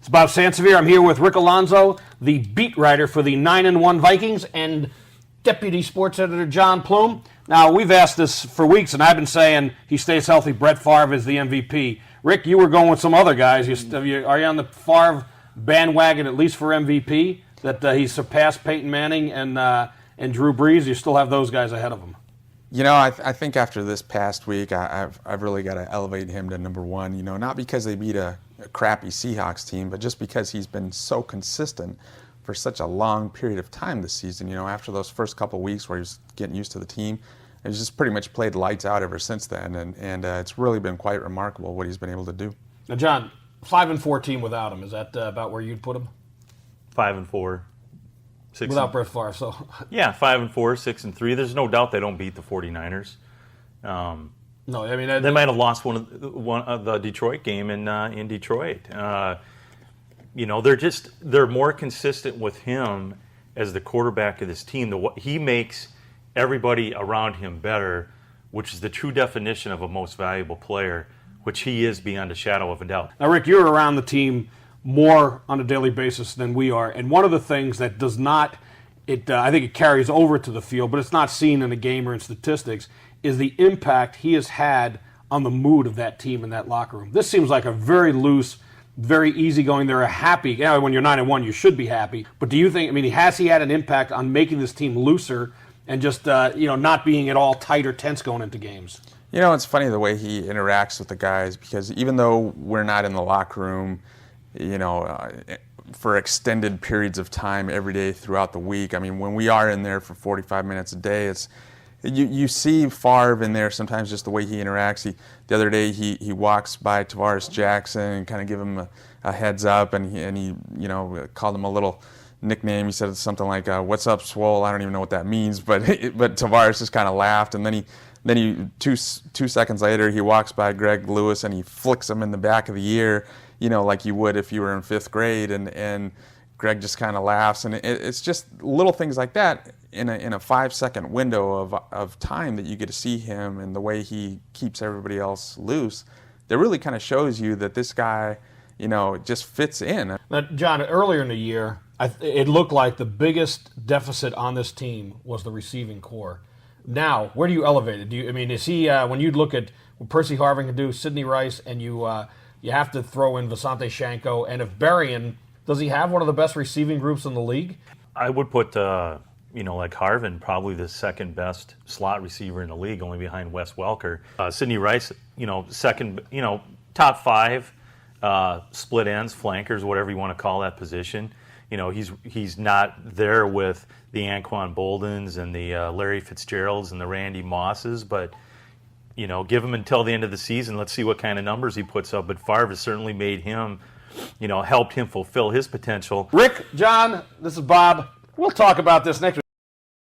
It's Bob Sansevier. I'm here with Rick Alonzo, the beat writer for the 9-1 Vikings, and Deputy Sports Editor John Plume. Now, we've asked this for weeks, and I've been saying he stays healthy. Brett Favre is the MVP. Rick, you were going with some other guys. Are you on the Favre bandwagon, at least for MVP, that he surpassed Peyton Manning and Drew Brees? You still have those guys ahead of him. You know, I think after this past week, I've really got to elevate him to number one. You know, not because they beat a crappy Seahawks team, but just because he's been so consistent for such a long period of time this season. You know, after those first couple weeks where he was getting used to the team, he's just pretty much played lights out ever since then, and it's really been quite remarkable what he's been able to do. Now, John, 5-4 team without him, is that about where you'd put him? 5-4. Without Brett Favre, so. Yeah, 5-4, 6-3. There's no doubt they don't beat the 49ers. No, I mean they might have lost one of the Detroit game in Detroit. You know, they're more consistent with him as the quarterback of this team. He makes everybody around him better, which is the true definition of a most valuable player, which he is beyond a shadow of a doubt. Now, Rick, you're around the team more on a daily basis than we are, and one of the things that does not, I think it carries over to the field, but it's not seen in a game or in statistics, is the impact he has had on the mood of that team in that locker room. This seems like a very loose, very easygoing. They're a happy. You know, when you're 9-1, you should be happy. But do you think? I mean, has he had an impact on making this team looser and just not being at all tight or tense going into games? You know, it's funny the way he interacts with the guys, because even though we're not in the locker room, you know, for extended periods of time every day throughout the week. I mean, when we are in there for 45 minutes a day, you see Favre in there sometimes, just the way he interacts. The other day he walks by Tavares Jackson and kind of give him a heads up, and he called him a little nickname. He said something like "What's up, Swole?" I don't even know what that means, but Tavares just kind of laughed, and then he two seconds later he walks by Greg Lewis and he flicks him in the back of the ear, you know, like you would if you were in 5th grade, and Greg just kind of laughs, and it's just little things like that in a 5-second window of time that you get to see him and the way he keeps everybody else loose. That really kind of shows you that this guy, you know, just fits in. Now, John, earlier in the year, it looked like the biggest deficit on this team was the receiving core. Now, where do you elevate it? Is he when you look at what Percy Harvin can do, Sidney Rice, and you have to throw in Visanthe Shiancoe, and if Berrian, does he have one of the best receiving groups in the league? I would put like Harvin, probably the second best slot receiver in the league, only behind Wes Welker. Sidney Rice, second, top 5 split ends, flankers, whatever you want to call that position. You know, he's not there with the Anquan Boldens and the Larry Fitzgeralds and the Randy Mosses, but give him until the end of the season. Let's see what kind of numbers he puts up. But Favre has certainly made him, helped him fulfill his potential. Rick, John, this is Bob. We'll talk about this next week.